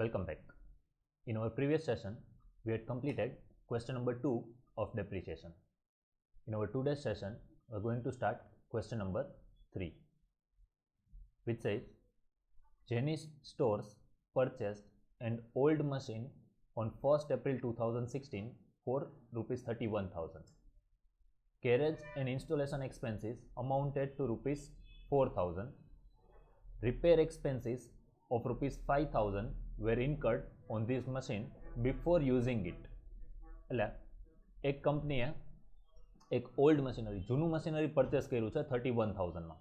Welcome back. In our previous session, we had completed question number 2 of depreciation. In our today's session, we are going to start question number 3, which says, Jenny Stores purchased an old machine on 1st April 2016 for Rs 31,000. Carriage and installation expenses amounted to Rs 4,000. Repair expenses of Rs 5,000 were incurred on this machine before using it. એટલે એક કંપનીએ એક old machinery જૂનું machinery purchase કર્યું છે 31,000માં.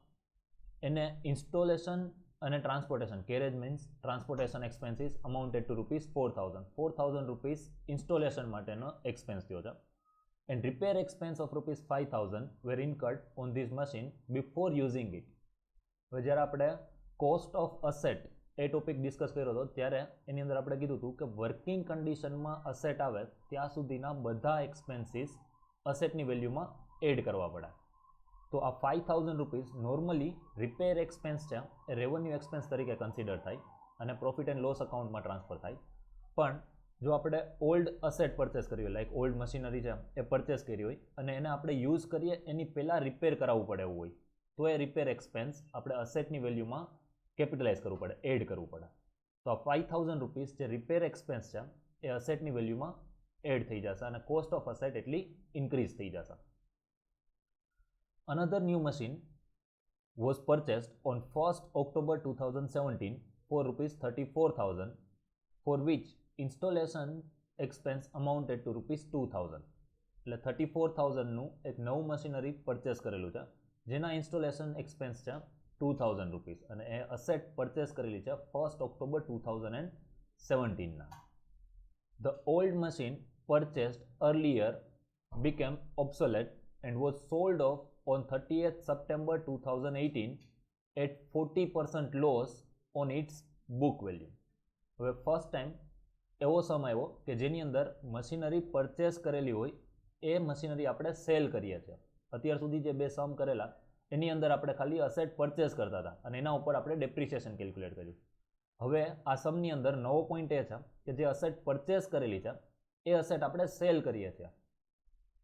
એને installation અને transportation, carriage means transportation expenses amounted to rupees 4,000 rupees installation માટેનો એક્સપેન્સ થયો છે. And repair expense of rupees 5,000 were incurred on this machine before using it. હવે જ્યારે આપણે કોસ્ટ ઓફ અસેટ એ ટોપિક ડિસ્કસ કર્યો હતો ત્યારે એની અંદર આપણે કીધું હતું કે વર્કિંગ કન્ડિશનમાં અસેટ આવે ત્યાં સુધીના બધા એક્સપેન્સીસ અસેટની વેલ્યુમાં એડ કરવા પડે. તો આ 5,000 રૂપીસ નોર્મલી રિપેર એક્સપેન્સ છે એ રેવન્યુ એક્સપેન્સ તરીકે કન્સિડર થાય અને પ્રોફિટ એન્ડ લોસ અકાઉન્ટમાં ટ્રાન્સફર થાય. પણ જો આપણે ઓલ્ડ અસેટ પરચેસ કરી હોય, લાઈક ઓલ્ડ મશીનરી છે એ પરચેસ કરી હોય અને એને આપણે યુઝ કરીએ એની પહેલાં રિપેર કરાવવું પડે એવું હોય તો એ રિપેર એક્સપેન્સ આપણે અસેટની વેલ્યુમાં કેપિટલાઇઝ કરવું પડે, એડ કરવું પડે. તો આ 5,000 રૂપીસ જે રિપેર એક્સપેન્સ છે એ અસેટની વેલ્યુમાં એડ થઈ જશે અને કોસ્ટ ઓફ અસેટ એટલી ઇન્ક્રીઝ થઈ જશે. Another new machine was purchased on 1st October 2017 for Rs 34,000, for which installation expense amounted to Rs 2,000. એટલે 34,000નું એક નવું મશીનરી પરચેસ કરેલું છે જેના ઇન્સ્ટોલેશન એક્સપેન્સ છે 2,000 રૂપીસ અને એ અસેટ પરચેસ કરેલી છે 1st October 2017ના. The old machine purchased earlier became obsolete and was sold off on 30th September 2018 at 40% loss on its book value. હવે ફર્સ્ટ ટાઈમ એવો સમય આવ્યો કે જેની અંદર મશીનરી પરચેસ કરેલી હોય એ મશીનરી આપણે સેલ કરીએ છીએ. અત્યાર સુધી જે બે સમ કરેલા એની અંદર આપણે ખાલી અસેટ પરચેસ કરતા હતા અને એના ઉપર આપણે ડેપ્રિસિએશન કેલ્ક્યુલેટ કર્યું. હવે આ સમની અંદર નવો પોઈન્ટ એ છે કે જે અસેટ પરચેસ કરેલી છે એ અસેટ આપણે સેલ કરીએ છીએ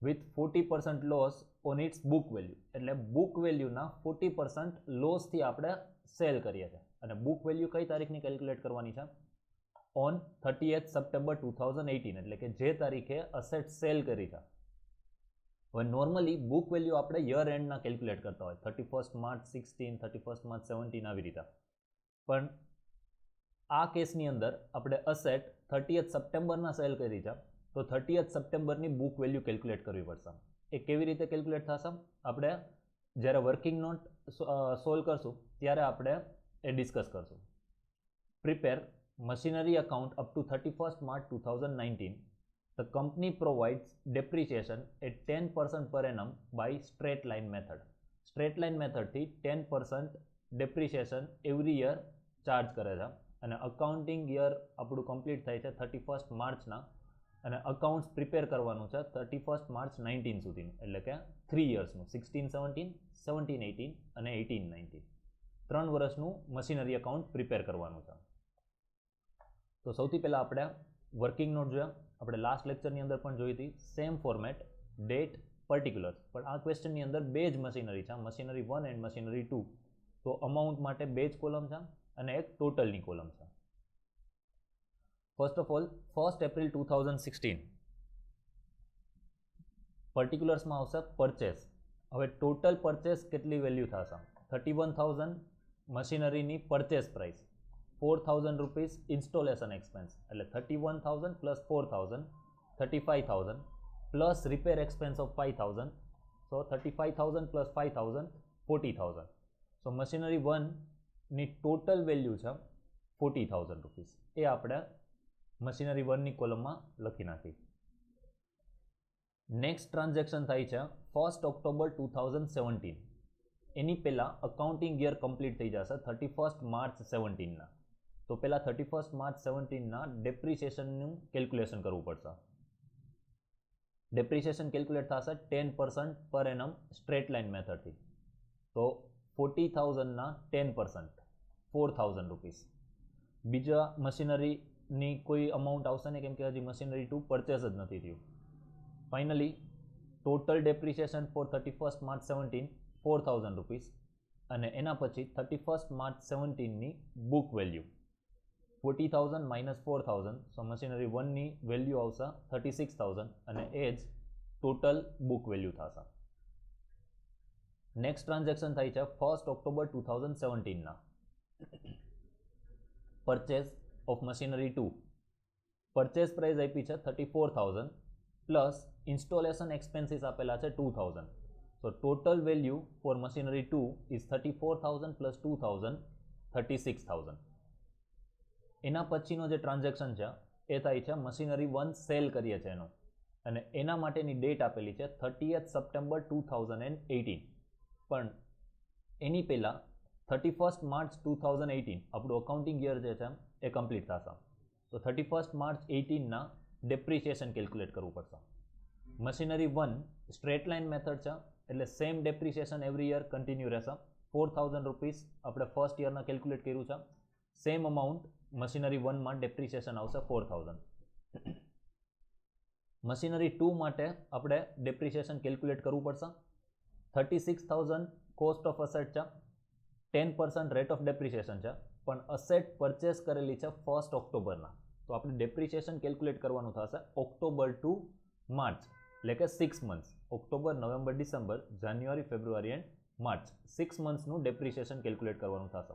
with 40% loss on its book value. એટલે બુક વેલ્યુના 40% લોસથી આપણે સેલ કરીએ છીએ અને બુક વેલ્યુ કઈ તારીખની કેલ્ક્યુલેટ કરવાની છે? ઓન 30th સપ્ટેમ્બર 2018, એટલે કે જે તારીખે અસેટ સેલ કરી છે. હવે નોર્મલી બુક વેલ્યુ આપણે યર એન્ડના કેલ્ક્યુલેટ કરતા હોય, 31st March 16, 31st March 17 આવી રીતે. પણ આ કેસની અંદર આપણે અસેટ 30th સપ્ટેમ્બરના સેલ કરી છે તો 30th સપ્ટેમ્બરની બુક વેલ્યુ કેલ્ક્યુલેટ કરવી પડશે. એ કેવી રીતે કેલ્ક્યુલેટ થશે આપણે જ્યારે વર્કિંગ નોટ સોલ્વ કરશું ત્યારે આપણે એ ડિસ્કસ કરશું. Prepare machinery account up to 31st March 2019. The company provides depreciation at 10% per annum by straight line method. Straight line method થી 10% depreciation every year ચાર્જ કરે છે અને અકાઉન્ટિંગ યર આપણું complete થાય છે 31st માર્ચના અને અકાઉન્ટ્સ પ્રિપેર કરવાનું છે 31st March 19 સુધીનું, એટલે કે 3 યર્સનું, 16-17, 17-18 અને 18-19, 3 વર્ષનું મશીનરી અકાઉન્ટ પ્રિપેર કરવાનું છે. તો સૌથી પહેલાં આપણે વર્કિંગ નોટ જોયા, આપણે લાસ્ટ લેક્ચરની અંદર પણ જોઈ હતી સેમ ફોર્મેટ, ડેટ, પર્ટિક્યુલર્સ. પણ આ ક્વેશ્ચનની અંદર બે જ મશીનરી છે, મશીનરી 1 એન્ડ મશીનરી 2. તો અમાઉન્ટ માટે બે જ કોલમ છે અને એક ટોટલની કોલમ છે. First of all 1st April 2016 પર્ટિક્યુલર્સમાં આવશે પરચેસ. હવે ટોટલ પરચેસ કેટલી વેલ્યુ થશે? 31,000 મશીનરીની purchase price, 4,000 rupees installation expense, એટલે 31,000 plus 4,000 35,000 plus repair expense of 5,000. So 35,000 plus 5,000 40,000. So machinery 1ની ટોટલ વેલ્યુ છે 40,000 રૂપીસ. એ આપણે મશીનરી 1ની કોલમમાં લખી નાખી. નેક્સ્ટ ટ્રાન્ઝેક્શન થાય છે 1st October 2017. એની પહેલાં અકાઉન્ટિંગ યર કમ્પ્લીટ થઈ જશે 31st March 17ના. તો પહેલાં 31st March 17ના ડેપ્રિસિએશનનું કેલ્ક્યુલેશન કરવું પડશે. ડેપ્રિસિએશન કેલ્ક્યુલેટ થશે 10% પર એનમ સ્ટ્રેટ લાઇન મેથડથી. તો 40,000ના 10% 4,000 રૂપીસ. બીજા મશીનરી ની કોઈ અમાઉન્ટ આવશે નહીં, કેમ કે હજી મશીનરી 2 પરચેસ જ નથી થયું. Finally total depreciation for 31st March 17 4,000 rupees, અને એના પછી 31st March 17ની book value 40,000 minus 4,000, so machinery 1ની વેલ્યુ આવશે 36,000 અને એ જ ટોટલ બુક વેલ્યુ થશે. નેક્સ્ટ ટ્રાન્ઝેક્શન થાય છે 1st October 2017ના purchase of machinery 2. Purchase price આપી છે 34,000 પ્લસ ઇન્સ્ટોલેશન એક્સપેન્સીસ આપેલા છે 2,000. So total value for machinery 2 is 34,000 plus 2,000 36,000. એના પછીનો જે ટ્રાન્ઝેક્શન છે એ થાય છે મશીનરી 1 સેલ કરીએ છીએ એનો, અને એના માટેની ડેટ આપેલી છે 30th September 2018. પણ એની પહેલાં 31st March 2018 આપણું અકાઉન્ટિંગ યર જે છે એ કમ્પ્લીટ થશે. તો 31st March 18ના ડેપ્રિસિએશન કેલ્ક્યુલેટ કરવું પડશે. મશીનરી 1 સ્ટ્રેટ લાઇન મેથડ છે, એટલે same depreciation every year continue રહેશે. 4,000 રૂપીસ આપણે ફર્સ્ટ યરના કેલ્ક્યુલેટ કર્યું છે, સેમ અમાઉન્ટ મશીનરી 1માં ડેપ્રિસિએશન આવશે 4,000. મશીનરી 2 માટે આપણે ડેપ્રિસિએશન કેલ્ક્યુલેટ કરવું પડશે. 36,000 કોસ્ટ ઓફ અસેટ છે, 10% રેટ ઓફ ડેપ્રિસિએશન છે, પણ અસેટ પરચેસ કરેલી છે 1st Octoberના. તો આપણે ડેપ્રિસિએશન કેલ્ક્યુલેટ કરવાનું થશે ઓક્ટોબર ટુ માર્ચ, એટલે કે 6 months, October, November, December, January, February and March, 6 મંથ્સનું ડેપ્રિસિએશન કેલ્ક્યુલેટ કરવાનું થશે.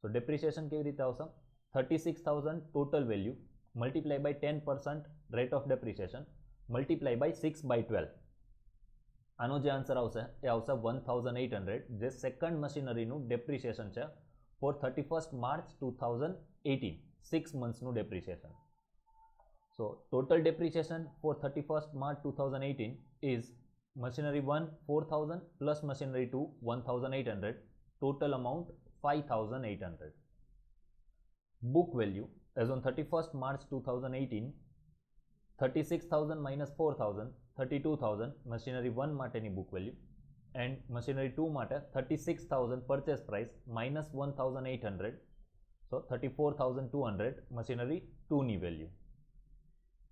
તો ડેપ્રિસિએશન કેવી રીતે આવશે? 36,000 total value multiply by 10% rate of depreciation multiply by 6/12. આનો જે આન્સર આવશે એ આવશે 1,800, જે સેકન્ડ મશીનરીનું ડેપ્રિસિએશન છે ફોર 31st March 2018, 6 મંથ્સનું depreciation. So total depreciation for 31st March 2018 is machinery 1 4,000 plus machinery 2 1,800, total amount 5,800. Book value as on 31st March 2018, 36,000 minus 4,000, 32,000 machinery 1 માટેની book value, and machinery 2 માટે 36,000 purchase price minus 1,800, so 34,200 machinery 2 ની value.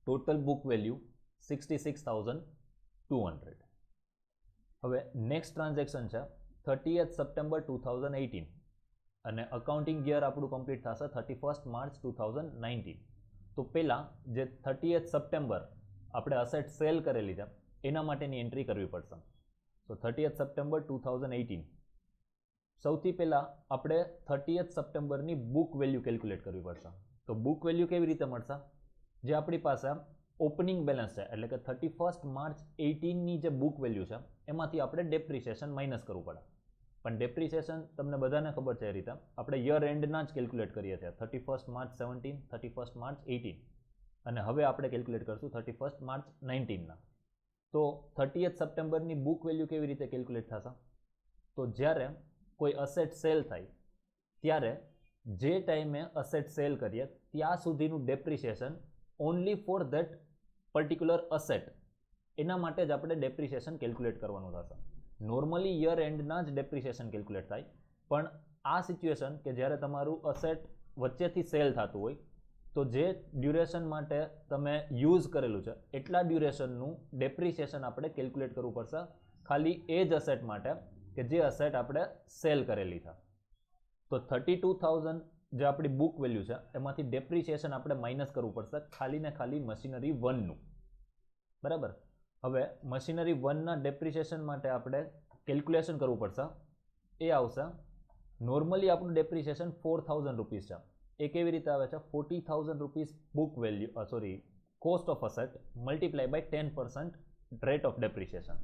Total book value 66,200. હવે next transaction છે 30th September 2018, અને accounting year આપણું complete થશે 31st March 2019. તો પહેલાં જે 30th સપ્ટેમ્બર આપણે અસેટ સેલ કરેલી છે એના માટેની એન્ટ્રી કરવી પડશે. તો 30th સપ્ટેમ્બર 2018 સૌથી પહેલાં આપણે 30th સપ્ટેમ્બરની બુક વેલ્યુ કેલ્ક્યુલેટ કરવી પડશે. તો બુક વેલ્યુ કેવી રીતે મળશે? જે આપણી પાસે ઓપનિંગ બેલેન્સ છે, એટલે કે 31st March 18ની જે બુક વેલ્યુ છે એમાંથી આપણે ડેપ્રિસિએશન માઇનસ કરવું પડે. પણ ડેપ્રિસિએશન તમને બધાને ખબર છે એ રીતે આપણે યર એન્ડના જ કેલ્ક્યુલેટ કરીએ છીએ, 31st March 17, 31st March 18, અને હવે આપણે કેલ્ક્યુલેટ કરશું 31st March 19ના. તો 30th સપ્ટેમ્બરની બુક વેલ્યુ કેવી રીતે કેલ્ક્યુલેટ થશે? તો જ્યારે કોઈ અસેટ સેલ થાય ત્યારે જે ટાઈમે અસેટ સેલ કરીએ ત્યાં સુધીનું depreciation only for that particular asset, એના માટે જ આપણે ડેપ્રિસિએશન કેલ્ક્યુલેટ કરવાનું થશે. નોર્મલી યર એન્ડના જ ડેપ્રિસિએશન કેલ્ક્યુલેટ થાય, પણ આ સિચ્યુએશન કે જ્યારે તમારું અસેટ વચ્ચેથી સેલ થતું હોય તો જે ડ્યુરેશન માટે તમે યુઝ કરેલું છે એટલા ડ્યુરેશનનું ડેપ્રિસિએશન આપણે કેલ્ક્યુલેટ કરવું પડશે ખાલી એ જ અસેટ માટે કે જે અસેટ આપણે સેલ કરેલી છે. તો 32,000 જે આપણી બુક વેલ્યુ છે એમાંથી ડેપ્રિસિએશન આપણે માઇનસ કરવું પડશે ખાલી ને ખાલી મશીનરી 1નું. બરાબર. હવે મશીનરી 1ના ડેપ્રિસિએશન માટે આપણે કેલ્ક્યુલેશન કરવું પડશે. એ આવશે, નોર્મલી આપણું ડેપ્રિસિએશન 4,000 રૂપીસ છે. એ કેવી રીતે આવે છે? 40,000 rupees book value cost of asset multiply by 10% rate of depreciation.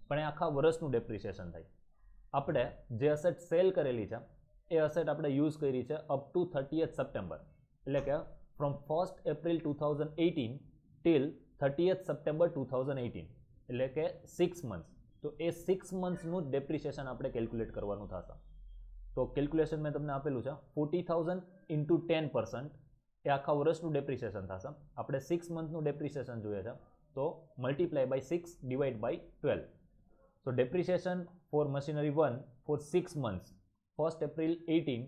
પણ એ આખા વર્ષનું ડેપ્રિસિએશન થાય. આપણે જે અસેટ સેલ કરેલી છે એ અસેટ આપણે યુઝ કરી છે અપ ટુ 30th સપ્ટેમ્બર, એટલે કે from 1st April 2018 till 30th September 2018, એટલે કે 6 મંથ્સ. તો એ 6 મંથ્સનું ડેપ્રિસિએશન આપણે કેલ્ક્યુલેટ કરવાનું થશે. તો કેલ્ક્યુલેશન મેં તમને આપેલું છે 40,000 ઇન્ટુ 10% એ આખા વર્ષનું ડેપ્રિસિએશન થશે. આપણે 6 મંથનું ડેપ્રિસિએશન જોઈએ છે તો multiply by 6 divide by 12. So depreciation for machinery 1 for 6 months, 1st April 18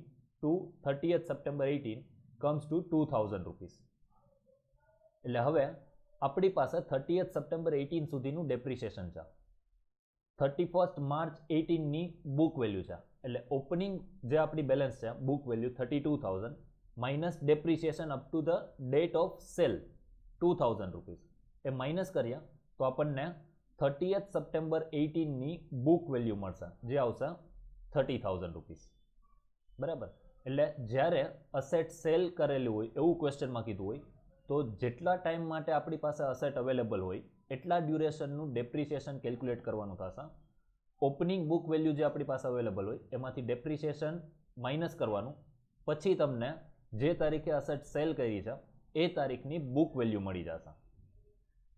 to 30th September 18, comes to 2000 rupees. એટલે હવે આપણી પાસે 30th સપ્ટેમ્બર 18 સુધીનું ડેપ્રિસિએશન છે. 31st માર્ચ 18ની બુક વેલ્યુ છે. એટલે ઓપનિંગ જે આપણી બેલેન્સ છે book value 32,000 minus depreciation up to the date of cell 2000 rupees. A minus કર્યા તો આપણને 30th સપ્ટેમ્બર 18ની બુક વેલ્યુ મળશે, જે આવશે 30,000 રૂપીસ. બરાબર. એટલે જ્યારે અસેટ સેલ કરેલું હોય એવું ક્વેશ્ચનમાં કીધું હોય તો જેટલા ટાઈમ માટે આપણી પાસે અસેટ અવેલેબલ હોય એટલા ડ્યુરેશનનું ડેપ્રિસિએશન કેલ્ક્યુલેટ કરવાનું થશે. ઓપનિંગ બુક વેલ્યુ જે આપણી પાસે અવેલેબલ હોય એમાંથી ડેપ્રિસિએશન માઇનસ કરવાનું, પછી તમને જે તારીખે અસેટ સેલ કરી છે એ તારીખની બુક વેલ્યુ મળી જશે.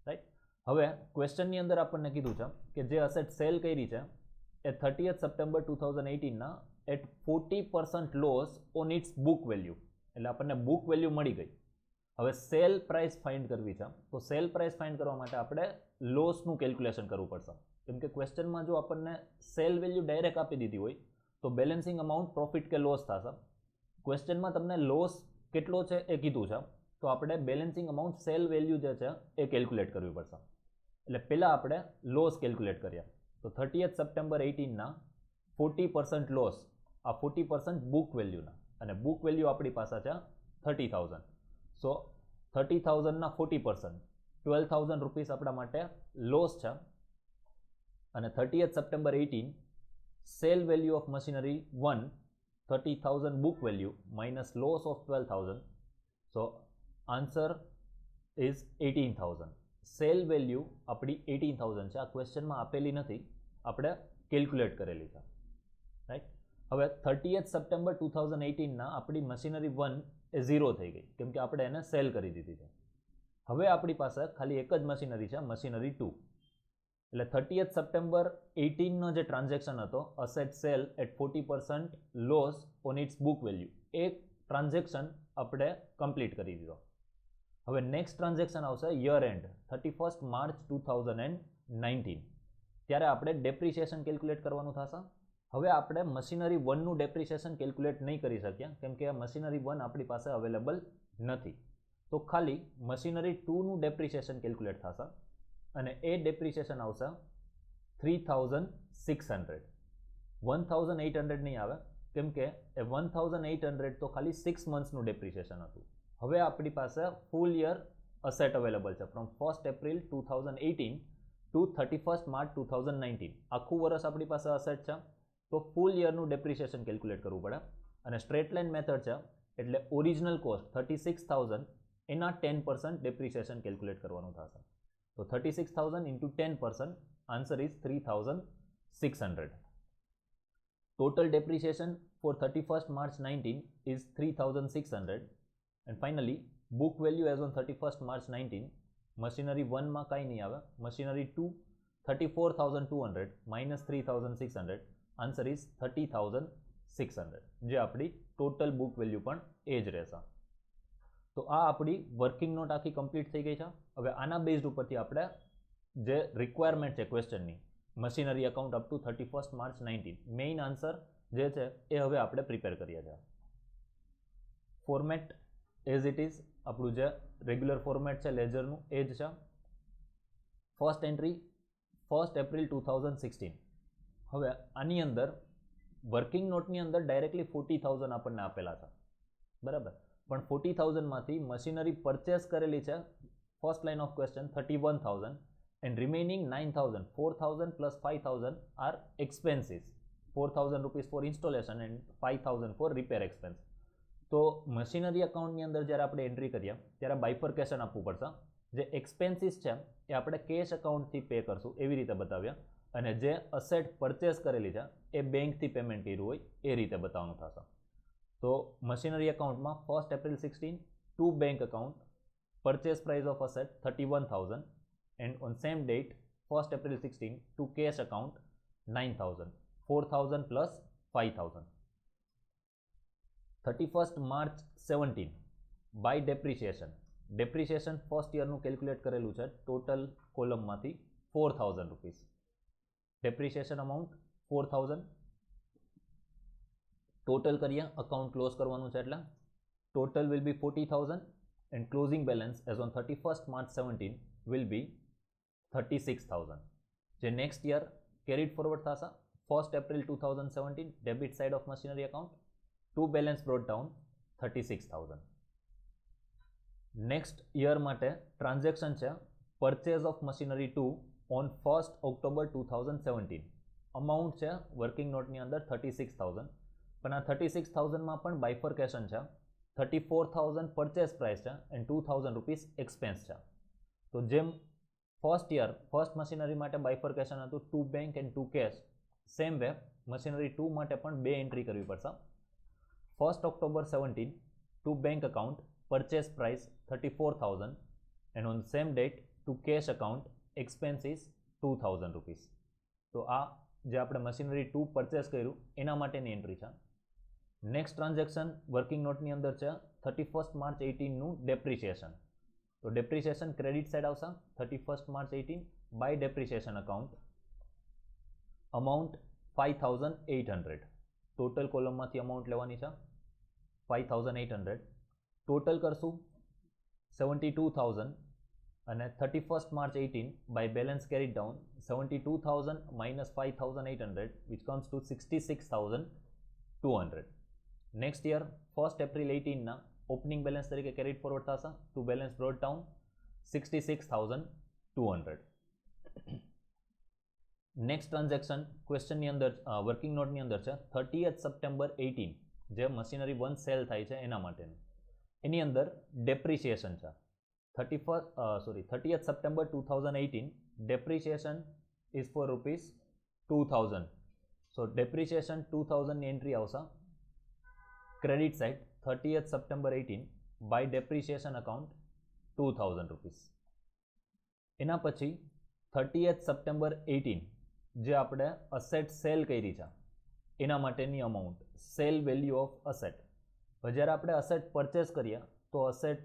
રાઈટ. હવે ક્વેશ્ચનની અંદર આપણને કીધું છે કે જે અસેટ સેલ કરી છે એ 30th સપ્ટેમ્બર 2018ના at 40% loss on its book value. એટલે આપણને બુક વેલ્યુ મળી ગઈ. હવે સેલ પ્રાઇસ ફાઇન્ડ કરવી છે તો સેલ પ્રાઇસ ફાઇન્ડ કરવા માટે આપણે લોસનું કેલ્ક્યુલેશન કરવું પડશે. કેમ કે ક્વેશ્ચનમાં જો આપણને સેલ વેલ્યુ ડાયરેક્ટ આપી દીધી હોય તો બેલેન્સિંગ અમાઉન્ટ પ્રોફિટ કે લોસ થશે. ક્વેશ્ચનમાં તમને લોસ કેટલો છે એ કીધું છે તો આપણે બેલેન્સિંગ અમાઉન્ટ સેલ વેલ્યુ જે છે એ કેલ્ક્યુલેટ કરવી પડશે. એટલે પહેલાં આપણે લોસ કેલ્ક્યુલેટ કર્યા તો 30th સપ્ટેમ્બર 18ના 40% લોસ, આ 40% બુક વેલ્યુના, અને બુક વેલ્યુ આપણી પાસે છે 30,000. સો 30,000ના 40% 12,000 રૂપીસ આપણા માટે લોસ છે. અને 30th September 18 cell value of machinery 1 30,000 book value minus loss of 12,000. So answer is 18,000. Cell value આપણી 18,000 છે. આ ક્વેશ્ચનમાં આપેલી નથી, આપણે કેલ્ક્યુલેટ કરેલી છે. રાઈટ. હવે 30th સપ્ટેમ્બર 2018ના આપણી મશીનરી 1 એ 0 થઈ ગઈ કેમ કે આપણે એને સેલ કરી દીધી છે. હવે આપણી પાસે ખાલી એક જ મશીનરી છે, મશીનરી 2. એટલે 30th સપ્ટેમ્બર 18નો જે ટ્રાન્ઝેક્શન હતો asset sale at 40% loss on its book value, એ ટ્રાન્ઝેક્શન આપણે કમ્પ્લીટ કરી દીધો. હવે નેક્સ્ટ ટ્રાન્ઝેક્શન આવશે યર એન્ડ 31st માર્ચ 2019. ત્યારે આપણે ડેપ્રિસિએશન કેલ્ક્યુલેટ કરવાનું થશે. હવે આપણે મશીનરી 1નું ડેપ્રિસિએશન કેલ્ક્યુલેટ નહીં કરી શક્યા કેમ કે મશીનરી 1 આપણી પાસે અવેલેબલ નથી. તો ખાલી મશીનરી 2નું ડેપ્રિસિએશન કેલ્ક્યુલેટ થશે અને એ ડેપ્રિસિએશન આવશે 3,600. 1,800 નહીં આવે કેમ કે એ 1,800 તો ખાલી 6 મંથ્સનું ડેપ્રિસિએશન હતું. હવે આપણી પાસે ફૂલ યર અસેટ અવેલેબલ છે from 1st April 2018 to 31st March 2019. આખું વર્ષ આપણી પાસે અસેટ છે તો ફૂલ યરનું ડેપ્રિસિએશન કેલ્ક્યુલેટ કરવું પડે. અને સ્ટ્રેટ લાઇન મેથડ છે એટલે ઓરિજિનલ કોસ્ટ 36,000 એના 10% ડેપ્રિસિએશન કેલ્ક્યુલેટ કરવાનું થશે. તો 36,000 into 10%, answer is 3,600. Total depreciation for 31st March 19 is 3,600. And finally, book value as on 31st March 19, machinery 1 માં કાંઈ નહીં આવે, machinery 2 34,200 minus 3,600, answer is 30,600. જે આપણી ટોટલ બુક વેલ્યુ પણ એ જ રહેશે. તો આ આપણી વર્કિંગ નોટ આખી કમ્પ્લીટ થઈ ગઈ છે. હવે આના બેઝડ ઉપરથી આપણે જે રિક્વાયરમેન્ટ છે ક્વેશ્ચનની machinery account up to 31st March 19 main answer જે છે એ હવે આપણે પ્રિપેર કરીએ છીએ. ફોર્મેટ એઝ ઇટ ઇઝ આપણું જે રેગ્યુલર ફોર્મેટ છે લેજરનું એ જ છે. First entry 1st April 2016. હવે આની અંદર વર્કિંગ નોટની અંદર ડાયરેક્ટલી 40,000 આપણને આપેલા છે, બરાબર. પણ 40,000માંથી મશીનરી પરચેસ કરેલી છે first line of question 31,000 and remaining 9,000. 4,000 plus 5,000 are expenses. 4,000 rupees for installation and 5,000 for repair expense. તો મશીનરી અકાઉન્ટની અંદર જ્યારે આપણે એન્ટ્રી કરીએ ત્યારે બાયફર્કેશન આપવું પડશે. જે એક્સપેન્સીસ છે એ આપણે કેશ એકાઉન્ટથી પે કરશું એવી રીતે બતાવ્યા, અને જે અસેટ પરચેસ કરેલી છે એ બેંકથી પેમેન્ટ કર્યું હોય એ રીતે બતાવવાનું થશે. તો મશીનરી અકાઉન્ટમાં 1st April 16 to bank account purchase price of asset 31,000 and on same date 1st April 16 to cash account 9,000. 4,000 plus 5,000. 31st March 17 by depreciation. Depreciation first year નું કેલ્ક્યુલેટ કરેલું છે ટોટલ કોલમમાંથી 4,000 રૂપીસ. Depreciation amount 4,000. ટોટલ કરીએ account close કરવાનું છે એટલે total will be 40,000 and closing balance as on 31st March 17 will be 36,000. જે next year carried forward થશે 1st April 2017 debit side of machinery account to balance brought down 36,000. next year માટે transaction છે purchase of machinery 2 on 1st October 2017. amount છે working note ની અંદર 36,000 પણ આ 36,000 માં પણ bifurcation છે 34,000 purchase price છે and 2,000 rupees expense છે. તો જેમ ફર્સ્ટ યર ફર્સ્ટ મશીનરી માટે બાયફર્કેશન હતું 2 bank and 2 cash, same way machinery 2 માટે પણ બે એન્ટ્રી કરવી પડશે. 1st October 17 to bank account purchase price 34,000 and on same date to cash account expense is 2,000 rupees. તો આ જે આપણે મશીનરી 2 પરચેસ કર્યું એના માટેની એન્ટ્રી છે. નેક્સ્ટ ટ્રાન્ઝેક્શન વર્કિંગ નોટની અંદર છે 31st March 18 નું ડેપ્રિસિએશન. તો ડેપ્રિસિએશન ક્રેડિટ સાઇડ આવશે 31st March 18 by depreciation account amount 5,800. Total કોલમમાંથી અમાઉન્ટ લેવાની છે 5,800. ટોટલ કરશું 72,000 અને 31st March 18 by balance carried down 72,000 minus 5,800 which comes to 66,200. next year 1st April 18 ના ઓપનિંગ બેલેન્સ તરીકે કેરીડ ફોરવર્ડ થશે to balance brought down 66,200. Next transaction ક્વેશ્ચનની અંદર વર્કિંગ નોટની અંદર છે 30th September 18 જે મશીનરી 1 સેલ થાય છે એના માટેનું. એની અંદર ડેપ્રિસિએશન છે 30th September 2018 depreciation is for ₹2,000. so depreciation 2,000 ની એન્ટ્રી આવશે credit side 30th September 18 by depreciation account 2,000 rupees. એના પછી 30th September 18 જે આપણે અસેટ સેલ કરી છે એના માટેની amount cell value of asset. જ્યારે આપણે અસેટ પરચેસ કરીએ તો અસેટ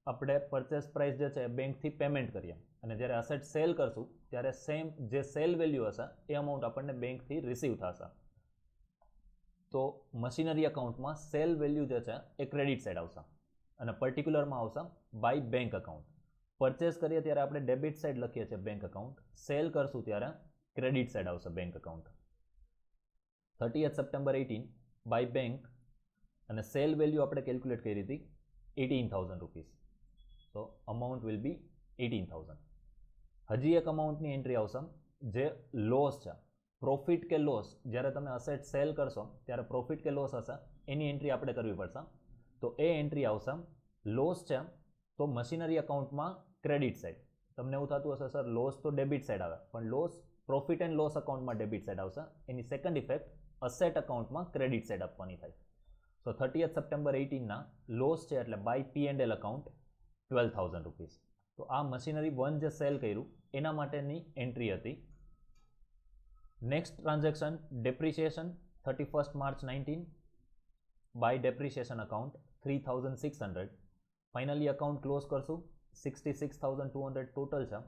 આપણે પરચેસ પ્રાઇસ જે છે બેંકથી પેમેન્ટ કરીએ અને જ્યારે અસેટ સેલ કરશું ત્યારે સેમ જે સેલ વેલ્યુ હશે એ અમાઉન્ટ આપણને બેંકથી રિસીવ થશે. તો મશીનરી અકાઉન્ટમાં સેલ વેલ્યુ જે છે એ ક્રેડિટ સાઇડ આવશે અને પર્ટિક્યુલરમાં આવશે બાય બેંક અકાઉન્ટ. પરચેસ કરીએ ત્યારે આપણે ડેબિટ સાઇડ લખીએ છીએ બેંક અકાઉન્ટ, સેલ કરશું ત્યારે ક્રેડિટ સાઇડ આવશે bank account. 30th September 18 by bank અને સેલ વેલ્યુ આપણે કેલ્ક્યુલેટ કરી હતી 18,000 રૂપીસ. તો અમાઉન્ટ વિલ બી 18,000. હજી એક અમાઉન્ટની એન્ટ્રી આવશે જે લોસ છે. પ્રોફિટ કે લોસ જ્યારે તમે અસેટ સેલ કરશો ત્યારે પ્રોફિટ કે લોસ હશે એની એન્ટ્રી આપણે કરવી પડશે. તો એ એન્ટ્રી આવશે લોસ છે તો મશીનરી અકાઉન્ટમાં ક્રેડિટ સાઇડ. તમને એવું થતું હશે સર લોસ તો ડેબિટ સાઇડ આવે પણ લોસ પ્રોફિટ એન્ડ લોસ અકાઉન્ટમાં ડેબિટ સાઇડ આવશે. એની સેકન્ડ ઇફેક્ટ અસેટ અકાઉન્ટમાં ક્રેડિટ સાઇડ આપવાની થાય. તો 30th September 18 ના લોસ છે એટલે બાય P&L અકાઉન્ટ 12,000 રૂપીસ. તો આ મશીનરી 1 જે સેલ કર્યું એના માટેની એન્ટ્રી હતી. Next transaction depreciation 31st March 19 by depreciation account 3,600. Finally account close કરશું 66,200 ટોટલ છે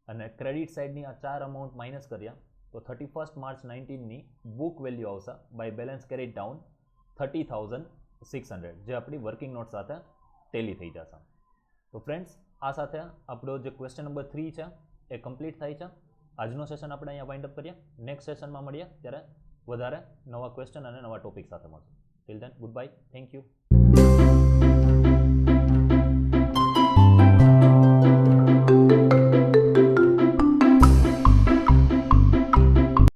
અને ક્રેડિટ સાઇડની આ 4 અમાઉન્ટ માઇનસ કર્યા તો 31st March 19 ની બુક વેલ્યુ આવશે બાય બેલેન્સ કેરીડ ડાઉન 30,600 જે આપણી વર્કિંગ નોટ સાથે ટેલી થઈ જશે. તો ફ્રેન્ડ્સ આ સાથે આપણો જે ક્વેશ્ચન નંબર 3 છે એ કમ્પ્લીટ થાય છે. આજનો સેશન આપણે અહીંયા વાઇન્ડ અપ કરીએ. નેક્સ્ટ સેશનમાં મળીએ ત્યારે વધારે નવા ક્વેશ્ચન અને નવા ટોપિક સાથે મળશું. Till then good bye, thank you.